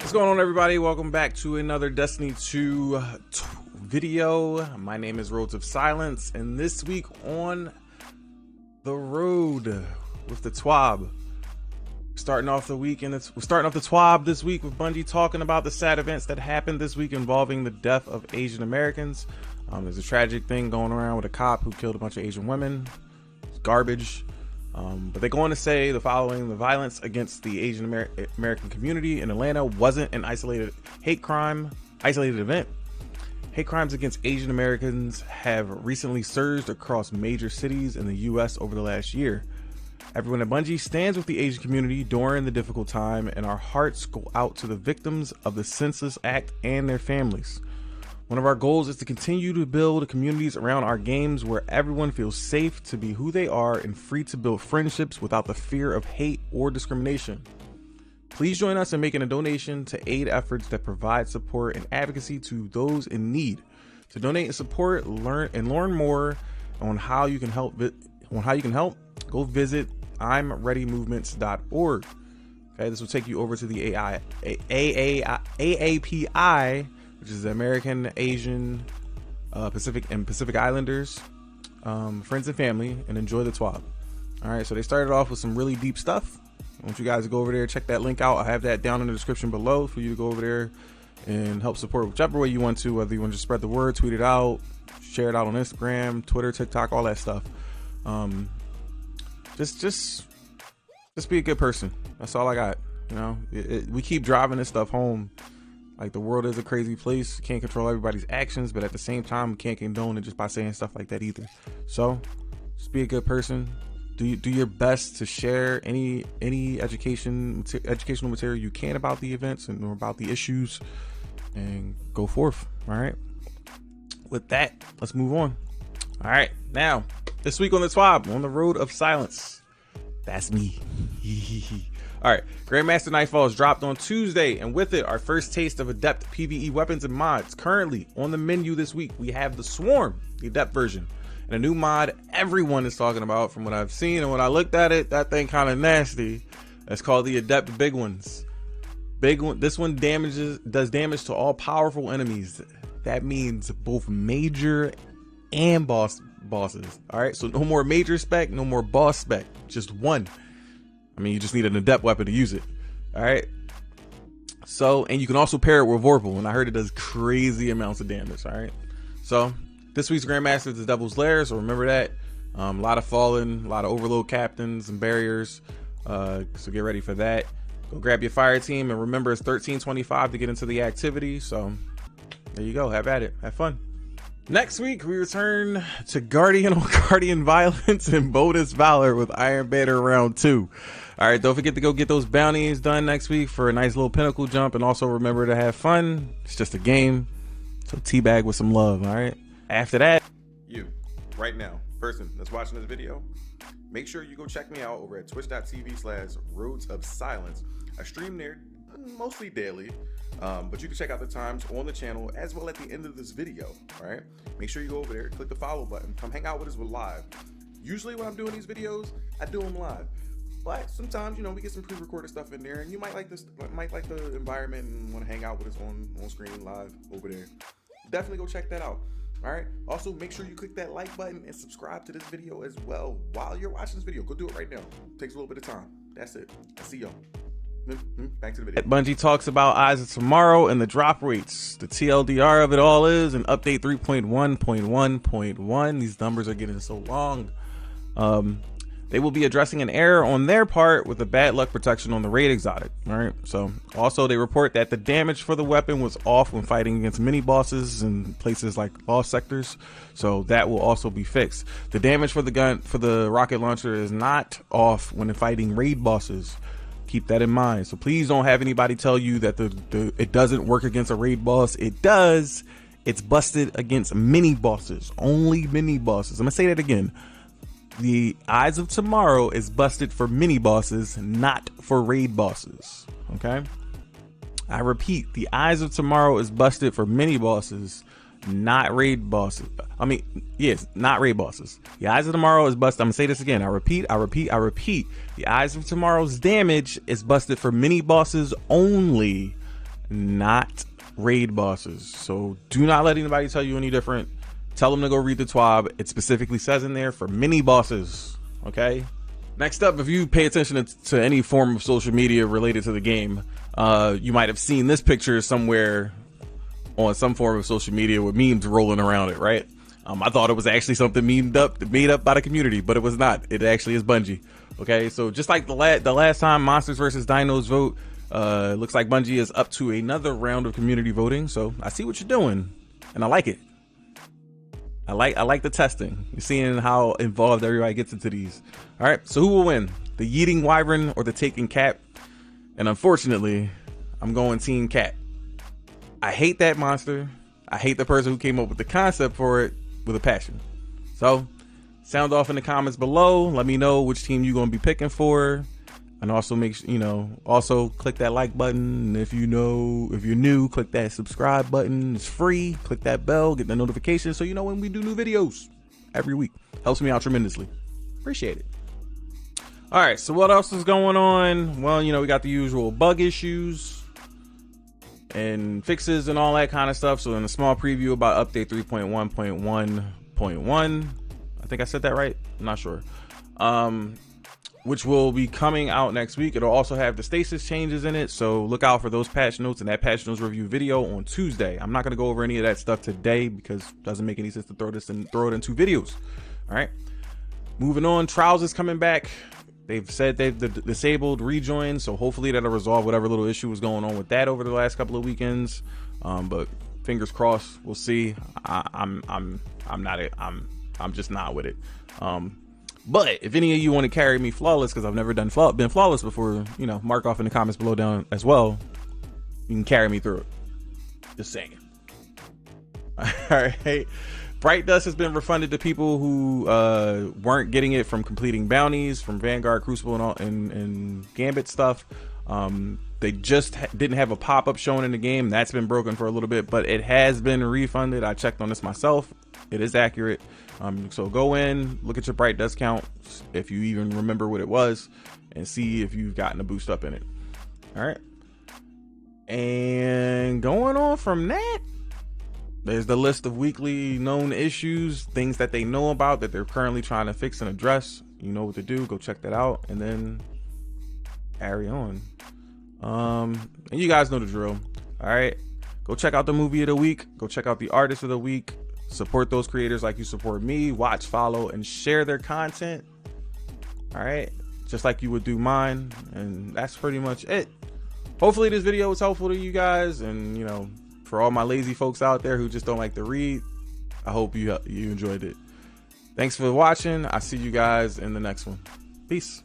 What's going on, everybody? Welcome back to another Destiny 2 video. My name is Roads of Silence, and this week on the road with the TWAB. Starting off the week, and we're starting off the TWAB this week with Bungie talking about the sad events that happened this week involving the death of Asian Americans. There's a tragic thing going around with a cop who killed a bunch of Asian women. It's garbage. But they go on to say the following: the violence against the Asian American community in Atlanta wasn't an isolated event. Hate crimes against Asian Americans have recently surged across major cities in the U.S. over the last year. Everyone at Bungie stands with the Asian community during the difficult time, and our hearts go out to the victims of the Census Act and their families. One of our goals is to continue to build communities around our games where everyone feels safe to be who they are and free to build friendships without the fear of hate or discrimination. Please join us in making a donation to aid efforts that provide support and advocacy to those in need. To donate and support, learn more on how you can help. Go visit I'mReadyMovements.org. Okay, this will take you over to the AAPI, which is the American, Asian, Pacific Islanders, friends and family, and enjoy the TWAB. All right, so they started off with some really deep stuff. I want you guys to go over there, check that link out. I have that down in the description below for you to go over there and help support whichever way you want to, whether you want to just spread the word, tweet it out, share it out on Instagram, Twitter, TikTok, all that stuff. Just be a good person. That's all I got. You know, we keep driving this stuff home. Like, the world is a crazy place. Can't control everybody's actions, but at the same time, we can't condone it just by saying stuff like that either. So, just be a good person. Do your best to share any educational material you can about the events and about the issues, and go forth. All right. With that, let's move on. All right. Now, this week on the TWAB, on the Road of Silence. That's me. All right, Grandmaster Nightfall is dropped on Tuesday, and with it, our first taste of Adept PvE weapons and mods. Currently on the menu this week, we have the Swarm, the Adept version, and a new mod everyone is talking about from what I've seen, and when I looked at it, that thing kind of nasty. It's called the Adept Big Ones. This one does damage to all powerful enemies. That means both major and bosses. All right, so no more major spec, no more boss spec, just one. I mean, you just need an Adept weapon to use it. All right. So, and you can also pair it with Vorpal, and I heard it does crazy amounts of damage. All right. So, this week's Grandmaster is the Devil's Lair, so remember that. A lot of Fallen, a lot of Overload Captains and Barriers. So get ready for that. Go grab your fire team, and remember it's 1325 to get into the activity. So, there you go. Have at it. Have fun. Next week, we return to Guardian on Guardian Violence and Bonus Valor with Iron Banner Round 2. All right, don't forget to go get those bounties done next week for a nice little pinnacle jump, and also remember to have fun. It's just a game, so teabag with some love, all right? After that, you, right now, person that's watching this video, make sure you go check me out over at twitch.tv/Roads of Silence. I stream there mostly daily, but you can check out the times on the channel as well at the end of this video. All right, make sure you go over there, click the follow button, come hang out with us live. Usually when I'm doing these videos, I do them live, but sometimes, you know, we get some pre-recorded stuff in there, and you might like the environment and want to hang out with us on screen live over there. Definitely go check that out. All right, also make sure you click that like button and subscribe to this video as well while you're watching this video. Go do it right now. It takes a little bit of time. That's it. I'll see y'all. Back to the video. Bungie talks about Eyes of Tomorrow and the drop rates. The TLDR of it all is an update 3.1.1.1. These numbers are getting so long. They will be addressing an error on their part with the bad luck protection on the raid exotic. All right. So also they report that the damage for the weapon was off when fighting against mini bosses in places like lost sectors. So that will also be fixed. The damage for the gun for the rocket launcher is not off when fighting raid bosses. Keep that in mind. So please don't have anybody tell you that it doesn't work against a raid boss. It does. It's busted against mini bosses, only mini bosses. I'm gonna say that again. The Eyes of Tomorrow is busted for mini bosses, not for raid bosses. Okay. I repeat, the Eyes of Tomorrow is busted for mini bosses, not raid bosses. I mean, yes, not raid bosses. The Eyes of Tomorrow is busted. I'm gonna say this again. I repeat. The Eyes of Tomorrow's damage is busted for mini bosses only, not raid bosses. So do not let anybody tell you any different. Tell them to go read the TWAB. It specifically says in there for mini bosses. Okay. Next up, if you pay attention to any form of social media related to the game, you might have seen this picture somewhere on some form of social media with memes rolling around it, right? I thought it was actually something made up by the community, but it was not. It actually is Bungie. Okay, so just like the last time Monsters versus Dinos vote, looks like Bungie is up to another round of community voting. So I see what you're doing, and I like it. I like the testing. You're seeing how involved everybody gets into these. All right, so who will win? The Yeeting Wyvern or the Taken Cat? And unfortunately, I'm going Team Cat. I hate that monster. I hate the person who came up with the concept for it with a passion. So sound off in the comments below. Let me know which team you're going to be picking for. And also make sure, also click that like button. And if you're new, click that subscribe button. It's free. Click that bell, get the notification so you know when we do new videos every week. Helps me out tremendously. Appreciate it. All right, so what else is going on? Well, we got the usual bug issues and fixes and all that kind of stuff. So in a small preview about update 3.1.1.1, I think I said that right. I'm not sure. Which will be coming out next week. It'll also have the stasis changes in it, so look out for those patch notes and that patch notes review video on Tuesday. I'm not going to go over any of that stuff today because it doesn't make any sense to throw it in 2 videos. All right, moving on. Trials is coming back. They've said they've disabled rejoin, so hopefully that'll resolve whatever little issue was going on with that over the last couple of weekends. But fingers crossed, we'll see. I'm just not with it. But if any of you want to carry me flawless, because I've never been flawless before, mark off in the comments below down as well. You can carry me through it. Just saying. All right. Bright Dust has been refunded to people who weren't getting it from completing bounties from Vanguard, Crucible, and Gambit stuff. They just didn't have a pop-up showing in the game. That's been broken for a little bit, but it has been refunded. I checked on this myself. It is accurate. So go in, look at your Bright Dust count, if you even remember what it was, and see if you've gotten a boost up in it. All right. And going on from that, there's the list of weekly known issues, things that they know about that they're currently trying to fix and address. You know what to do. Go check that out, and then carry on. And you guys know the drill. All right. Go check out the movie of the week. Go check out the artist of the week. Support those creators like you support me. Watch, follow, and share their content. All right, just like you would do mine. And that's pretty much it. Hopefully this video was helpful to you guys, and for all my lazy folks out there who just don't like to read, I hope you enjoyed it. Thanks for watching. I'll see you guys in the next one. Peace.